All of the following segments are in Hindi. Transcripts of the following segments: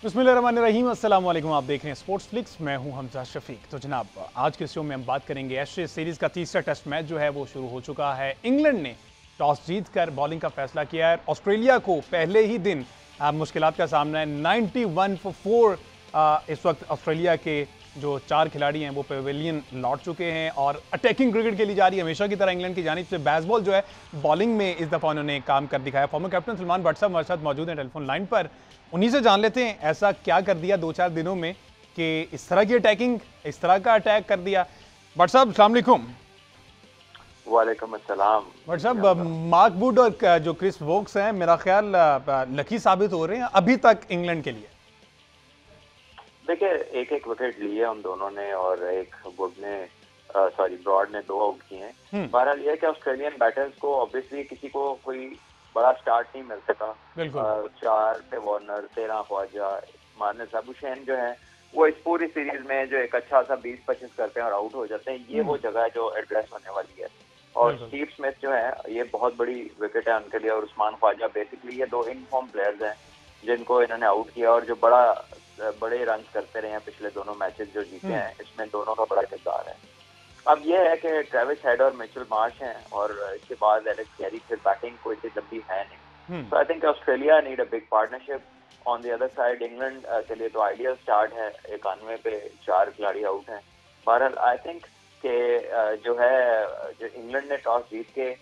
बिस्मिल्लाहिर्रहमानिर्रहीम, अस्सलाम वालेकुम। आप देख रहे हैं स्पोर्ट्स फ्लिक्स, मैं हूं हमजा शफीक। तो जनाब, आज के शो में हम बात करेंगे एशेज सीरीज का तीसरा टेस्ट मैच जो है वो शुरू हो चुका है। इंग्लैंड ने टॉस जीतकर बॉलिंग का फैसला किया है। ऑस्ट्रेलिया को पहले ही दिन मुश्किलात का सामना है। 91 फॉर 4 इस वक्त ऑस्ट्रेलिया के जो 4 खिलाड़ी हैं वो पेविलियन लौट चुके हैं और अटैकिंग क्रिकेट खेली जा रही है हमेशा की तरह। इंग्लैंड की जानिब से बेसबॉल जो है बॉलिंग में इस दफ़ा उन्होंने काम कर दिखाया। फॉर्मर कैप्टन सलमान भट्ट साहब हमारे साथ मौजूद हैं टेलीफोन लाइन पर। उन्हीं से जान लेते हैं ऐसा क्या कर दिया 2-4 दिनों में कि इस तरह की अटैकिंग, इस तरह का अटैक कर दिया। भट्ट साहब अस्सलाम वालेकुम। वालेकुम अस्सलाम। भट्ट साहब, मार्क वुड और जो क्रिस वोक्स हैं मेरा ख्याल लकी साबित हो रहे हैं अभी तक इंग्लैंड के लिए। देखिए, एक एक विकेट लिए हम दोनों ने और एक वुड ने ब्रॉड ने 2 आउट किए हैं। बहरहाल यह है कि ऑस्ट्रेलियन बैटर्स को ऑब्वियसली किसी को कोई बड़ा स्टार्ट नहीं मिल सका। 4 पे वार्नर, 13 ख्वाजा, मार्नस, अबुशैन जो है वो इस पूरी सीरीज में जो एक अच्छा सा 20-25 करते हैं और आउट हो जाते हैं। ये वो जगह है जो एड्रेस होने वाली है। और स्टीव स्मिथ जो है ये बहुत बड़ी विकेट है उनके लिए, और उस्मान ख्वाजा बेसिकली ये 2 इनफॉर्म प्लेयर्स हैं जिनको इन्होंने आउट किया और जो बड़े रन करते रहे हैं पिछले दोनों मैचेस जो जीते हैं, इसमें दोनों का बड़ा किरदार है। अब यह है कि ट्रेविस हेड और मिचेल मार्श हैं और इसके बाद एलेक्स कैरी, फिर बैटिंग कोई इतनी लंबी है नहीं। तो I think Australia need a big partnership. On the other side England के लिए तो आइडियल स्टार्ट है। 91 पे 4 खिलाड़ी आउट हैं। बहरहाल आई थिंक कि जो इंग्लैंड ने टॉस जीत के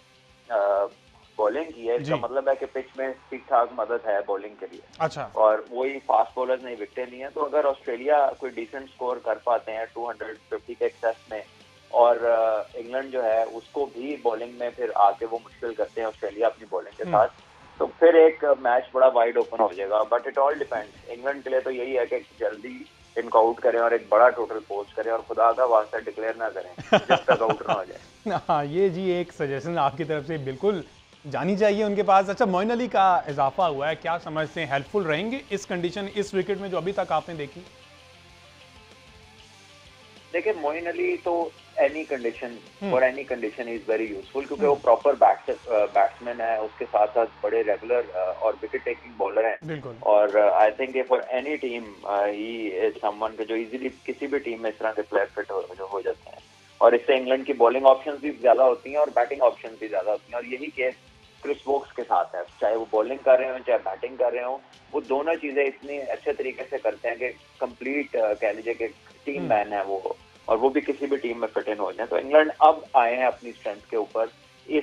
बॉलिंग की है, इसका मतलब है कि पिच में ठीक ठाक मदद है बॉलिंग के लिए। अच्छा। और वही फास्ट बॉलर्स नहीं विकेटें ली हैं। तो अगर ऑस्ट्रेलिया कोई डिसेंट स्कोर कर पाते हैं 250 के एक्सेस में, और इंग्लैंड जो है उसको भी बॉलिंग में फिर आके वो मुश्किल करते हैं ऑस्ट्रेलिया अपनी बॉलिंग के साथ, तो फिर एक मैच बड़ा वाइड ओपन हो जाएगा। But it all depends. England के लिए तो यही है कि जल्दी इनको आउट करें और एक बड़ा टोटल पोस्ट करें और खुदा का वास्ता डिक्लेयर ना करें जब तक आउट ना हो जाए। हाँ, ये जी एक सजेशन आपकी तरफ से बिल्कुल जानी चाहिए उनके पास। अच्छा, मोइन अली का इजाफा हुआ है, क्या समझते हैं हेल्पफुल रहेंगे इस कंडीशन, इस विकेट में जो अभी तक आपने देखी? देखिए, मोइन अली तो any condition is very useful, क्योंकि वो प्रॉपर बैट्समैन है, उसके साथ साथ बड़े रेगुलर और विकेट टेकिंग बॉलर हैं। और I think for any team he is someone जो इजीली किसी भी टीम में इस तरह के प्लेयर फिट हो जाते हैं। और इससे इंग्लैंड की बॉलिंग ऑप्शंस भी ज्यादा होती हैं और बैटिंग ऑप्शंस भी ज्यादा होती हैं। और यही केस क्रिस वोक्स के साथ है, चाहे वो बॉलिंग कर रहे हो चाहे बैटिंग कर रहे हो, वो दोनों चीजें इतनी अच्छे तरीके से करते हैं कि कंप्लीट कह लीजिए कि टीम मैन है वो, और वो भी किसी भी टीम में फिट इन हो जाए। तो इंग्लैंड अब आए हैं अपनी स्ट्रेंथ के ऊपर ये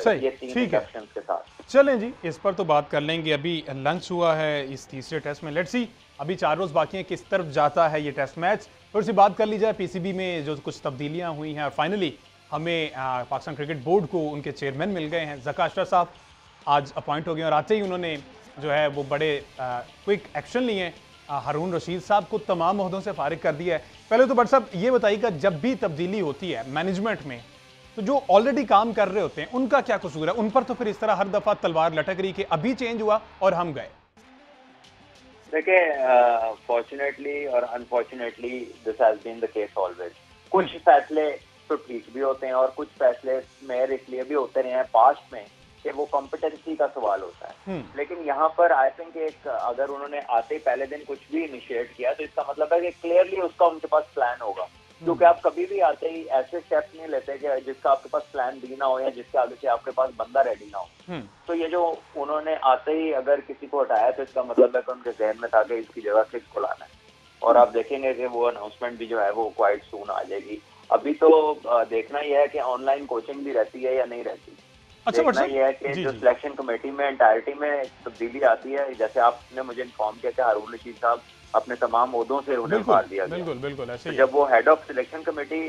3 एक्शंस के साथ। चलें जी, इस पर तो बात कर लेंगे। अभी लंच हुआ है इस तीसरे टेस्ट में, लेट्स सी अभी 4 रोज बाकी हैं, किस तरफ जाता है ये टेस्ट मैच। थोड़ी सी बात कर ली जाए पीसीबी में जो कुछ तब्दीलियां हुई हैं और फाइनली हमें पाकिस्तान क्रिकेट बोर्ड को उनके चेयरमैन मिल गए हैं। ज़का अशरफ साहब आज अपॉइंट हो गए और आते ही उन्होंने जो है वो बड़े क्विक एक्शन लिए हैं। हारून रशीद साहब को तमाम ओहदों से फारिग कर दिया है। पहले तो भट्ट साहब ये बताइएगा, जब भी तब्दीली होती है मैनेजमेंट में तो जो ऑलरेडी काम कर रहे होते हैं उनका क्या कसूर है? उन पर तो फिर इस तरह हर दफा तलवार लटक रही कि अभी चेंज हुआ और हम गए। देखिए, फॉर्चुनेटली और unfortunately this has been the case always. कुछ फैसले तो ठीक भी होते हैं और कुछ फैसले मेयर इसलिए भी होते रहे हैं पास्ट में कि वो कॉम्पिटेंसी का सवाल होता है। लेकिन यहाँ पर आई थिंक एक अगर उन्होंने आते ही पहले दिन कुछ भी इनिशिएट किया तो इसका मतलब है कि क्लियरली उसका उनके पास प्लान होगा। क्योंकि आप कभी भी आते ही ऐसे स्टेप्स नहीं लेते कि जिसका आपके पास प्लान बी ना हो या जिसके आगे से आपके पास बंदा रेडी ना हो। तो ये जो उन्होंने आते ही अगर किसी को हटाया तो इसका मतलब है कि उनके जहन में था कि इसकी जगह किसको लाना है। और आप देखेंगे कि वो अनाउंसमेंट भी जो है वो क्वाइट सून आ जाएगी। अभी तो देखना यह है कि ऑनलाइन कोचिंग भी रहती है या नहीं रहती। देखना यह है कि जो सिलेक्शन कमेटी में एंटायरिटी में तब्दीली आती है, जैसे आपने मुझे इन्फॉर्म किया कि हारून रशीद साहब अपने तमाम ओहदों से उन्हें उतार दिया गया। बिल्कुल ऐसे तो जब वो हेड ऑफ सिलेक्शन कमेटी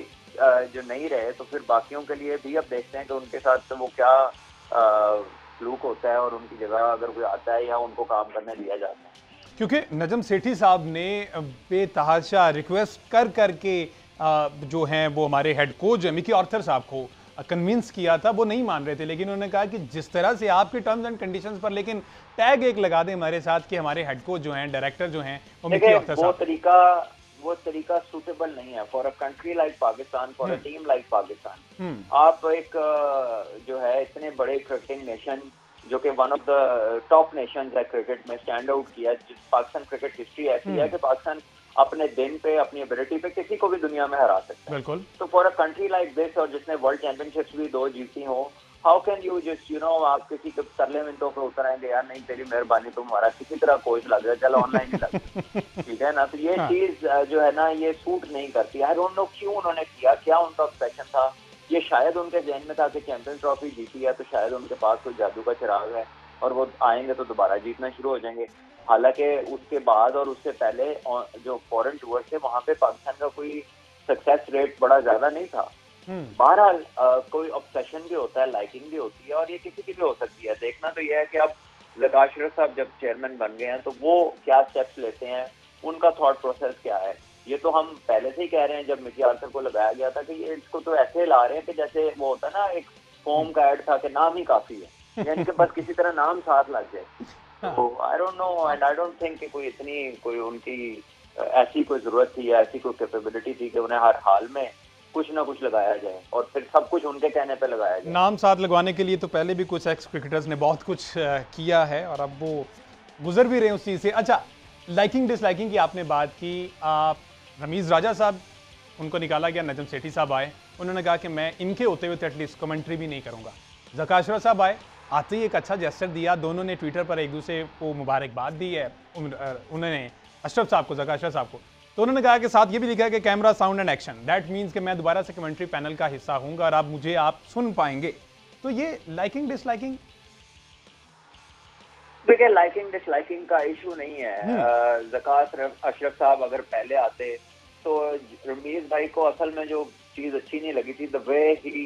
जो नहीं रहे तो फिर बाकियों के लिए भी अब देखते हैं कि उनके साथ वो क्या फ्लूक होता है और उनकी जगह अगर कोई आता है या उनको काम करने दिया जाता है। क्योंकि नजम सेठी साहब ने बेतहाशा रिक्वेस्ट कर करके जो हैं वो हमारे हेड कोच मिकी आर्थर साहब को कन्विंस किया था, वो नहीं मान रहे थे। लेकिन उन्होंने कहा कि जिस तरह से आपके टर्म्स एंड कंडीशंस पर लेकिन टैग एक लगा दें हमारे साथ कि हमारे हेड कोच जो हैं, डायरेक्टर जो हैं वो मिकी आर्थर साहब। वो तरीका सूटेबल नहीं है for a country like Pakistan, for a team like Pakistan. आप एक जो है इतने बड़े क्रिकेटिंग नेशन जो कि one of the top Nations है क्रिकेट में, स्टैंड आउट किया। पाकिस्तान क्रिकेट हिस्ट्री ऐसी है कि पाकिस्तान अपने दिन पे, अपनी एबिलिटी पे किसी को भी दुनिया में हरा सकता है। बिल्कुल। तो for a country like this, और जिसने वर्ल्ड चैंपियनशिप्स भी 2 जीती हो, हाउ कैन यू जस्ट आप किसी के तरले मिनटों पे उतर आएंगे, यार नहीं तेरी मेहरबानी, तुम हमारा किसी तरह कोच लग जाए, चलो ऑनलाइन ही लग ठीक है ना। तो ये चीज जो है ना, ये सूट नहीं करती। आई डोंट नो क्यों उन्होंने किया, क्या उनका ऑब्सेशन था। ये शायद उनके जहन में था कि चैंपियंस ट्रॉफी जीती है तो शायद उनके पास कोई जादू का चिराग है और वो आएंगे तो दोबारा जीतना शुरू हो जाएंगे। हालांकि उसके बाद और उससे पहले जो फॉरेन टूर थे वहां पे पाकिस्तान का कोई सक्सेस रेट बड़ा ज्यादा नहीं था। बहरहाल कोई ऑब्सेशन भी होता है, लाइकिंग भी होती है, और ये किसी की भी हो सकती है। देखना तो यह है कि अब ज़का अशरफ साहब जब चेयरमैन बन गए हैं तो वो क्या स्टेप्स लेते हैं, उनका थॉट प्रोसेस क्या है। ये तो हम पहले से ही कह रहे हैं, जब मिकी आर्थर को लगाया गया था, कि ये इसको तो ऐसे ला रहे हैं कि जैसे वो होता है ना, एक फॉर्म का ऐड था कि नाम ही काफी है, यानी कि बस किसी तरह नाम साथ लग जाए। तो I don't know and I don't think कि कोई उनकी ऐसी कोई जरूरत थी या ऐसी कोई कैपेबिलिटी थी कि उन्हें हर हाल में कुछ ना कुछ लगाया जाए और फिर सब कुछ उनके कहने पे लगाया जाए। नाम साथ लगवाने के लिए तो पहले भी कुछ एक्स क्रिकेटर्स ने बहुत कुछ किया है और अब वो गुजर भी रहे हैं उस चीज़ से। अच्छा, लाइकिंग डिसलाइकिंग की आपने बात की। रमीज़ राजा साहब, उनको निकाला गया, नजम सेठी साहब आए, उन्होंने कहा कि मैं इनके होते हुए तो एटलीस्ट कमेंट्री भी नहीं करूँगा। ज़का अशरफ साहब आए, आते ही एक अच्छा जेस्चर दिया, दोनों ने ट्विटर पर एक दूसरे को मुबारकबाद दी है। उन्होंने अशरफ साहब को, ज़का अशरफ साहब को, तो उन्होंने कहा कि साथ ये भी लिखा है कि camera sound and action, that means कि मैं दोबारा से कमेंट्री पैनल का हिस्सा हूंगा और आप सुन पाएंगे। तो ये लाइकिंग डिसलाइकिंग, देखिए लाइकिंग डिसलाइकिंग का इशू नहीं है। ज़का अशरफ साहब अगर पहले आते तो रमीज भाई को असल में जो चीज अच्छी नहीं लगी थी, the way he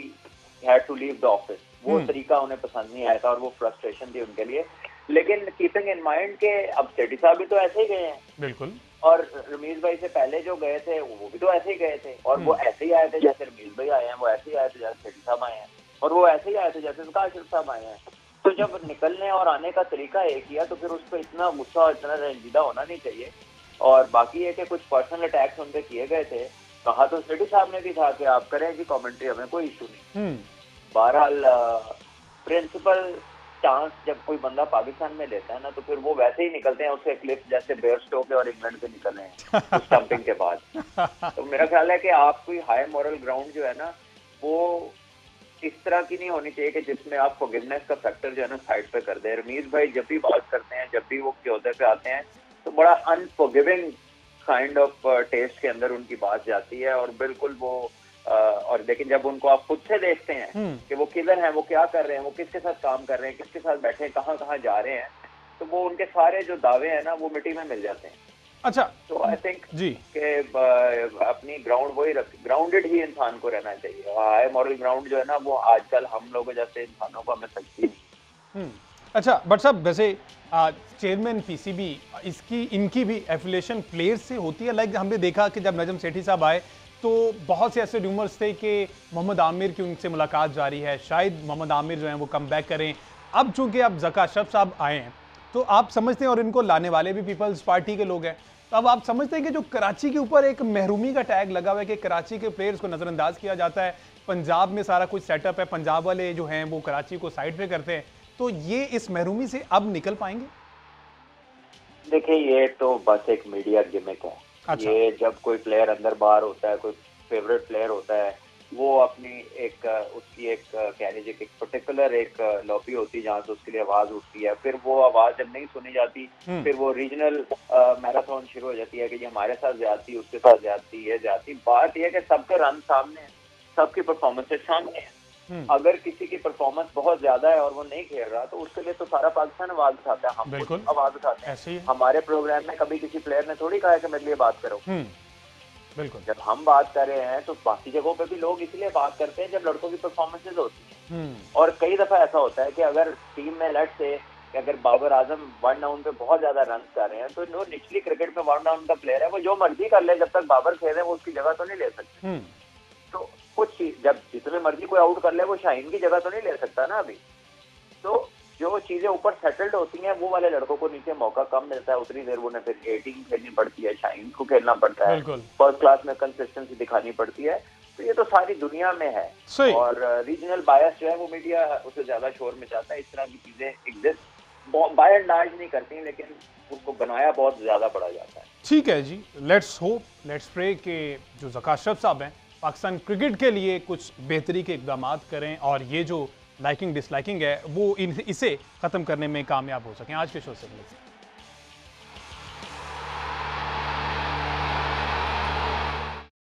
had to leave the office, वो तरीका उन्हें पसंद नहीं आया था और वो फ्रस्ट्रेशन थी उनके लिए। लेकिन कीपिंग इन माइंड के अब सेठी साहब भी तो ऐसे ही गए हैं, बिल्कुल, और रमीज भाई से पहले जो गए थे वो भी तो ऐसे ही गए थे, और वो ऐसे ही आए थे जैसे रमीज भाई आए हैं, वो ऐसे ही आए थे जैसे सेठी साहब आए हैं, और वो ऐसे ही आए थे जैसे ज़का अशरफ साहब आए हैं। तो जब निकलने और आने का तरीका एक ही है तो फिर उस पर इतना गुस्सा और इतना रंजीदा होना नहीं चाहिए। और बाकी ये कि कुछ पर्सनल अटैक्स उनके किए गए थे, कहा तो सेठी साहब ने भी था कि आप करें जी कमेंट्री, हमें कोई इशू नहीं। बहरहाल प्रिंसिपल चांस जब कोई बंदा पाकिस्तान में लेता है ना तो फिर वो वैसे ही निकलते हैं उसके क्लिप्स जैसे बेयरस्टो के और इंग्लैंड के निकल रहे हैं स्टंपिंग के बाद। तो मेरा ख्याल है कि आप कोई हाई मॉरल ग्राउंड जो है ना वो इस तरह की नहीं होनी चाहिए कि जिसमें आप फॉरगिवनेस का फैक्टर जो है ना साइड पे कर दे। रमीज भाई जब भी बात करते हैं, जब भी वो ख्योदे पे आते हैं तो बड़ा अनफॉरगिविंग काइंड ऑफ टेस्ट के अंदर उनकी बात जाती है, और बिल्कुल वो और लेकिन जब उनको आप खुद से देखते हैं कि वो किधर हैं, वो क्या कर रहे हैं, वो किसके साथ काम कर रहे हैं, किसके साथ बैठे हैं, कहाँ कहाँ जा रहे हैं, तो वो उनके सारे जो दावे हैं ना वो मिट्टी में मिल जाते हैं। अच्छा, तो आई थिंक जी कि अपनी ग्राउंडेड ही इंसान को रहना चाहिए। हाई मॉरल ग्राउंड जो है ना वो आजकल हम लोगों जैसे इंसानों को हमें सकती नहीं। अच्छा बट साहब, वैसे चेयरमैन पीसीबी इनकी भी एफिलिएशन प्लेयर्स से होती है। लाइक हमने देखा कि जब नजम सेठी साहब आए तो बहुत से ऐसे रूमर्स थे कि मोहम्मद आमिर की उनसे मुलाकात जारी है, शायद मोहम्मद आमिर जो है वो कम बैक करें। अब चूंकि अब ज़का अशरफ साहब आए हैं तो आप समझते हैं, और इनको लाने वाले भी पीपल्स पार्टी के लोग हैं, तो अब आप समझते हैं कि जो कराची के ऊपर एक महरूमी का टैग लगा हुआ है कि कराची के प्लेयर्स को नज़रअंदाज किया जाता है, पंजाब में सारा कुछ सेटअप है, पंजाब वाले जो हैं वो कराची को साइड पे करते हैं, तो ये इस महरूमी से अब निकल पाएंगे? देखिए ये तो बस एक मीडिया गिमिक है। अच्छा। ये जब कोई प्लेयर अंदर बाहर होता है, कोई फेवरेट प्लेयर होता है, वो अपनी उसकी कह लीजिए एक पर्टिकुलर एक लॉबी होती है जहाँ से उसके लिए आवाज उठती है, फिर वो आवाज जब नहीं सुनी जाती फिर वो रीजनल मैराथन शुरू हो जाती है कि ये हमारे साथ ज्यादती, उसके साथ ज्यादती, ये ज्यादती। बात यह है कि सबके रन सामने है, सबकी परफॉर्मेंसेज सामने है। अगर किसी की परफॉर्मेंस बहुत ज्यादा है और वो नहीं खेल रहा तो उसके लिए तो सारा पाकिस्तान आवाज उठाता है, हम आवाज उठाते हैं। हमारे प्रोग्राम में कभी किसी प्लेयर ने थोड़ी कहा है कि मेरे लिए बात करो। बिल्कुल, जब हम बात कर रहे हैं तो बाकी जगहों पे भी लोग इसलिए बात करते हैं जब लड़कों की परफॉर्मेंसेज होती हैं। और कई दफा ऐसा होता है कि अगर टीम में लेट से अगर बाबर आजम 1 डाउन पे बहुत ज्यादा रन कर रहे हैं तो जो निचली क्रिकेट में 1 डाउन का प्लेयर है वो जो मर्जी कर ले, जब तक बाबर खेले वो उसकी जगह तो नहीं ले सकते। तो कुछ जब जितने मर्जी कोई आउट कर ले वो शाहीन की जगह तो नहीं ले सकता ना अभी। तो जो चीजें ऊपर सेटल्ड होती हैं वो वाले लड़कों को नीचे मौका कम मिलता है, उतनी देर उन्हें फिर 18 खेलनी पड़ती है, शाहीन को खेलना पड़ता है, फर्स्ट क्लास में कंसिस्टेंसी दिखानी पड़ती है। तो ये तो सारी दुनिया में है। सही। और रीजनल बायस जो है वो मीडिया उसे ज्यादा शोर मचाता है। इस तरह की चीजें एग्जिस्ट, बाय एंड लार्ज नहीं करती, लेकिन उसको बनाया बहुत ज्यादा पड़ा जाता है। ठीक है जी, लेट्स होप, लेट्स प्रे कि जो ज़का अशरफ साहब हैं पाकिस्तान क्रिकेट के लिए कुछ बेहतरी के इकदाम करें और ये जो लाइकिंग डिसलाइकिंग है वो इसे ख़त्म करने में कामयाब हो सकें। आज के शो से